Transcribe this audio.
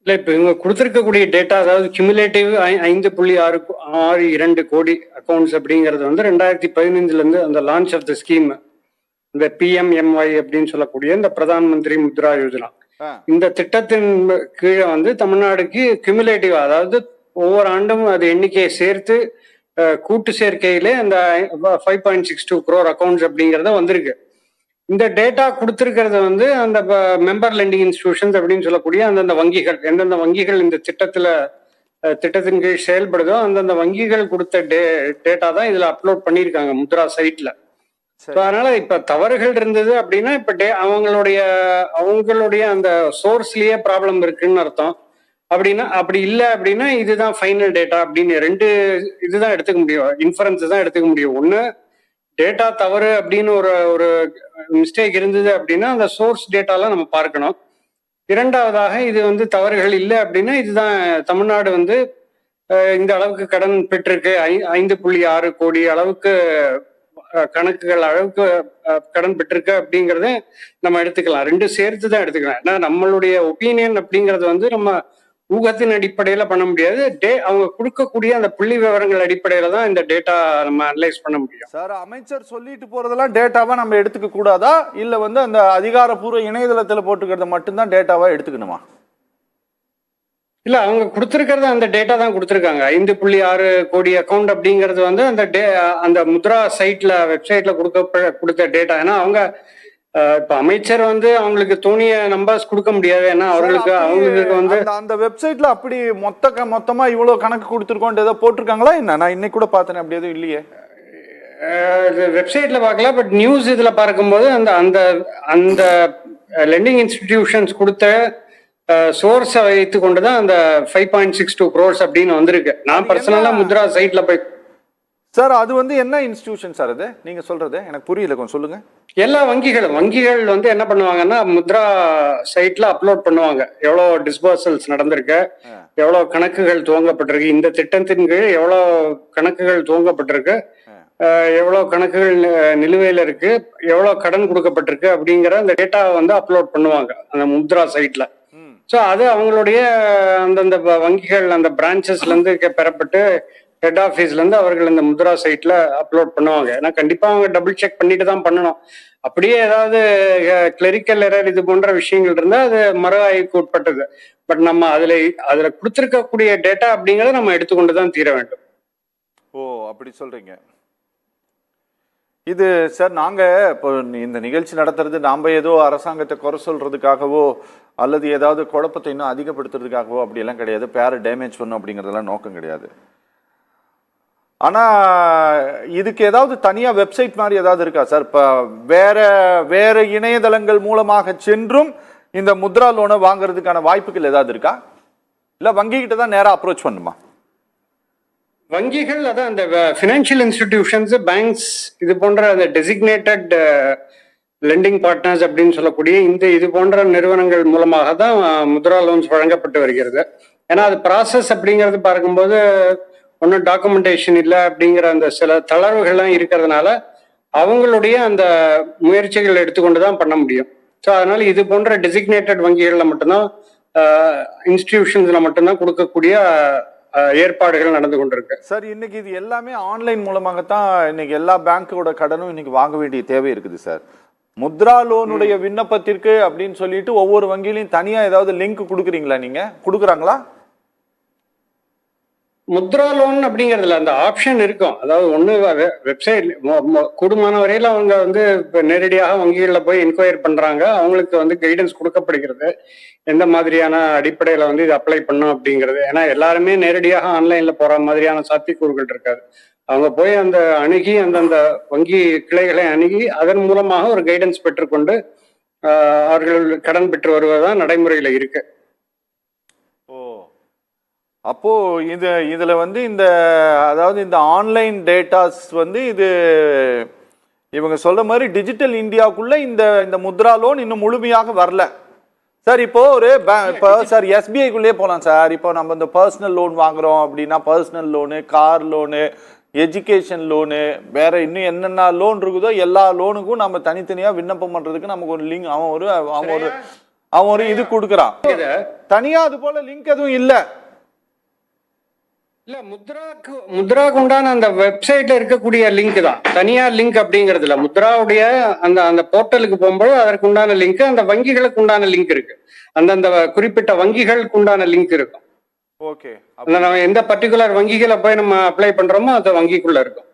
இல்ல இப்ப இவங்க கொடுத்திருக்கக்கூடிய டேட்டா, அதாவது கியூமுலேட்டிவ் 5.62 கோடி அக்கௌண்ட்ஸ் அப்படிங்கிறது வந்து 2015 இருந்து அந்த லான்ச் ஆஃப் த ஸ்கீம், இந்த பிஎம்எம்ஒய் அப்படின்னு சொல்லக்கூடிய இந்த பிரதான் மந்திரி முத்ரா யோஜனா, இந்த திட்டத்தின் கீழே வந்து தமிழ்நாடுக்கு கியூமுலேட்டிவ், அதாவது ஒவ்வொரு ஆண்டும் அது எண்ணிக்கையை சேர்த்து கூட்டு சேர்க்கையிலே அந்த 5.62 crore அக்கௌண்ட்ஸ் அப்படிங்கறத வந்திருக்கு. இந்த டேட்டா கொடுத்திருக்கிறது வந்து அந்த மெம்பர் லெண்டிங் இன்ஸ்டிடியூஷன்ஸ் அப்படின்னு சொல்லக்கூடிய அந்தந்த வங்கிகள், எந்தெந்த வங்கிகள் இந்த திட்டத்தின் கீழ் செயல்படுதோ அந்தந்த வங்கிகள் கொடுத்த டேட்டா தான் இதுல அப்லோட் பண்ணியிருக்காங்க முத்ரா சைட்ல. அதனால இப்ப தவறுகள் இருந்தது அப்படின்னா இப்ப அவங்களுடைய அந்த சோர்ஸ்லயே ப்ராப்ளம் இருக்குன்னு அர்த்தம். அப்படின்னா அப்படி இல்லை அப்படின்னா இதுதான் ஃபைனல் டேட்டா அப்படின்னு ரெண்டு இதுதான் எடுத்துக்க முடியும், இன்ஃபரன்ஸ் தான் எடுத்துக்க முடியும். ஒண்ணு, டேட்டா தவறு அப்படின்னு ஒரு மிஸ்டேக் இருந்தது அப்படின்னா அந்த சோர்ஸ் டேட்டாலாம் நம்ம பார்க்கணும். இரண்டாவதாக இது வந்து தவறுகள் இல்லை அப்படின்னா இதுதான் தமிழ்நாடு வந்து இந்த அளவுக்கு கடன் பெற்றிருக்கு, 5.6 கோடி அளவுக்கு கணக்குகள் அளவுக்கு கடன் பெற்றிருக்கு அப்படிங்கறத நம்ம எடுத்துக்கலாம். ரெண்டு சேர்த்து தான் எடுத்துக்கலாம். ஏன்னா நம்மளுடைய ஒப்பீனியன் அப்படிங்கறது வந்து நம்ம ஊகத்தின் அடிப்படையில பண்ண முடியாது. அவங்க கொடுக்கக்கூடிய அந்த புள்ளி விவரங்கள் அடிப்படையில தான் இந்த டேட்டா நம்ம அனலைஸ் பண்ண முடியும். சார், அமைச்சர் சொல்லிட்டு போறதெல்லாம் டேட்டாவா நம்ம எடுத்துக்க கூடாதா, இல்ல வந்து அந்த அதிகாரப்பூர்வ இணையதளத்துல போட்டுக்கிறத மட்டும்தான் டேட்டாவா எடுத்துக்கணுமா? இல்ல, அவங்க கொடுத்திருக்கிறது அந்த டேட்டா தான் கொடுத்திருக்காங்க. 5.6 கோடி அக்கௌண்ட் அப்படிங்கிறது வந்து அந்த முத்ரா சைட்ல வெப்சைட்ல கொடுத்த டேட்டா. ஏன்னா அவங்க இப்ப அமைச்சர் வந்து அவங்களுக்கு தோணிய நம்பர்ஸ் கொடுக்க முடியாது. ஏன்னா அவங்களுக்கு வந்து அந்த வெப்சைட்ல அப்படி மொத்தமா இவ்வளவு கணக்கு கொடுத்துருக்கோம் ஏதோ போட்டிருக்காங்களா என்ன? நான் இன்னைக்கு கூட பார்த்தேன், அப்படி எதுவும் இல்லையே. வெப்சைட்ல பார்க்கல, பட் நியூஸ் இதுல பார்க்கும்போது அந்த லெண்டிங் இன்ஸ்டிடியூஷன்ஸ் கொடுத்த சோர்ஸை வைத்து கொண்டுதான் அந்த 5.62 crores அப்படின்னு வந்திருக்கு. நான் பர்சனலா முத்ரா சைட்ல போய் சார், அது வந்து என்ன இன்ஸ்டிடியூஷன் சார் அது நீங்க சொல்றது? எனக்கு புரியல, கொஞ்சம் சொல்லுங்க. எல்லா வங்கிகள் வந்து என்ன பண்ணுவாங்கன்னா முத்ரா சைட்ல அப்லோட் பண்ணுவாங்க. எவ்வளவு டிஸ்பர்சல்ஸ் நடந்திருக்கு, எவ்வளவு கணக்குகள் துவங்கப்பட்டிருக்கு, இந்த திட்டத்தின் கீழ் எவ்வளவு கணக்குகள் துவங்கப்பட்டிருக்கு, எவ்வளவு கணக்குகள் நிலுவையில் இருக்கு, எவ்வளவு கடன் கொடுக்கப்பட்டிருக்கு அப்படிங்கிற அந்த டேட்டாவை வந்து அப்லோட் பண்ணுவாங்க அந்த முத்ரா சைட்ல. ஸோ அது அவங்களுடைய அந்தந்த வங்கிகள் அந்த பிரான்ச்சஸ்ல இருந்து பெறப்பட்டு ஹெட் ஆஃபீஸ்ல இருந்து அவர்கள் இந்த முத்ரா சைட்ல அப்லோட் பண்ணுவாங்க. ஏன்னா கண்டிப்பா அவங்க டபுள் செக் பண்ணிட்டு தான் பண்ணணும். அப்படியே ஏதாவது கிளரிக்கல் எரர் இது போன்ற விஷயங்கள் இருந்தா அது மறு ஆய்வுக்கு உட்பட்டது. பட் நம்ம அதுல கொடுத்திருக்கக்கூடிய டேட்டா அப்படிங்கறத நம்ம எடுத்துக்கொண்டு தான் தீர வேண்டும். ஓ, அப்படி சொல்றீங்க. இது சார், நாங்கள் இப்போ இந்த நிகழ்ச்சி நடத்துறது நாம் ஏதோ அரசாங்கத்தை குறை சொல்றதுக்காகவோ அல்லது ஏதாவது குழப்பத்தை இன்னும் அதிகப்படுத்துறதுக்காகவோ அப்படியெல்லாம் கிடையாது. பேரை டேமேஜ் பண்ணும் அப்படிங்கிறதெல்லாம் நோக்கம் கிடையாது. ஆனால் இதுக்கு ஏதாவது தனியாக வெப்சைட் மாதிரி ஏதாவது இருக்கா சார்? இப்போ வேற இணையதளங்கள் மூலமாக சென்றும் இந்த முத்ரா லோனை வாங்குறதுக்கான வாய்ப்புகள் ஏதாவது இருக்கா, இல்லை வங்கிக்கிட்ட தான் நேராக அப்ரோச் பண்ணுமா? வங்கிகள் அதான் அந்த ஃபினான்ஷியல் இன்ஸ்டிடியூஷன்ஸ், பேங்க்ஸ், இது போன்ற அந்த டெசிக்னேட்டட் லெண்டிங் பார்ட்னர்ஸ் அப்படின்னு சொல்லக்கூடிய இது போன்ற நிறுவனங்கள் மூலமாக தான் முத்ரா லோன்ஸ் வழங்கப்பட்டு வருகிறது. ஏன்னா அது ப்ராசஸ் அப்படிங்கிறது பார்க்கும்போது ஒன்றும் டாக்குமெண்டேஷன் இல்லை அப்படிங்கிற அந்த சில தளர்வுகள்லாம் இருக்கிறதுனால அவங்களுடைய அந்த முயற்சிகள் எடுத்துக்கொண்டு தான் பண்ண முடியும். ஸோ அதனால இது போன்ற டெசிக்னேட்டட் வங்கிகளில் மட்டும்தான், இன்ஸ்டிடியூஷன்ஸ்ல மட்டும்தான் கொடுக்கக்கூடிய ஏற்பாடுகள் நடந்து கொண்டிருக்கு. சார், இன்னைக்கு இது எல்லாமே ஆன்லைன் மூலமாகத்தான் இன்னைக்கு எல்லா பேங்கோட கடனும் இன்னைக்கு வாங்க வேண்டிய தேவை இருக்குது சார். முத்ரா லோனுடைய விண்ணப்பத்திற்கு அப்படின்னு சொல்லிட்டு ஒவ்வொரு வங்கியிலையும் தனியா ஏதாவது லிங்க் கொடுக்குறீங்களா? நீங்க கொடுக்குறாங்களா? முத்ரா லோன் அப்படிங்கிறதுல அந்த ஆப்ஷன் இருக்கும். அதாவது ஒன்று வெப்சைட் கூடுமான வரையில் அவங்க வந்து இப்போ நேரடியாக வங்கிகளில் போய் என்கொயரி பண்ணுறாங்க. அவங்களுக்கு வந்து கைடன்ஸ் கொடுக்கப்படுகிறது எந்த மாதிரியான அடிப்படையில் வந்து இது அப்ளை பண்ணும் அப்படிங்கிறது. ஏன்னா எல்லாருமே நேரடியாக ஆன்லைனில் போகிற மாதிரியான சாத்தியக்கூறுகள் இருக்காது. அவங்க போய் அந்த அணுகி அந்தந்த வங்கி கிளைகளை அணுகி அதன் மூலமாக ஒரு கைடன்ஸ் பெற்றுக்கொண்டு அவர்கள் கடன் பெற்று வருவதுதான் நடைமுறையில் இருக்கு. அப்போ இதுல வந்து அதாவது இந்த ஆன்லைன் டேட்டாஸ் வந்து இது இவங்க சொல்ற மாதிரி டிஜிட்டல் இந்தியாவுக்குள்ள இந்த முத்ரா லோன் இன்னும் முழுமையாக வரல சார். இப்போ இப்போ சார் எஸ்பிஐக்குள்ளே போகலாம் சார். இப்போ நம்ம இந்த பர்சனல் லோன் வாங்குறோம் அப்படின்னா personal loan, car loan, education loan, வேற இன்னும் என்னென்ன லோன் இருக்குதோ எல்லா லோனுக்கும் நம்ம தனித்தனியாக விண்ணப்பம் பண்ணுறதுக்கு நமக்கு ஒரு லிங்க், அவன் ஒரு அவன் ஒரு இது கொடுக்குறான். இத தனியா அது போல லிங்க் எதுவும் இல்ல. இல்ல முத்ராக்கு உண்டான அந்த வெப்சைட்ல இருக்கக்கூடிய லிங்க் தான் தனியா லிங்க் அப்படிங்கிறது இல்ல. முத்ராவுடைய அந்த அந்த போர்ட்டலுக்கு போகும்போது அதற்கு உண்டான லிங்க், அந்த வங்கிகளுக்கு உண்டான லிங்க் இருக்கு. அந்தந்த குறிப்பிட்ட வங்கிகளுக்கு உண்டான லிங்க் இருக்கும். ஓகே. நம்ம எந்த பர்டிகுலர் வங்கிகளை போய் நம்ம அப்ளை பண்றோமோ அந்த வங்கிக்குள்ள இருக்கும்.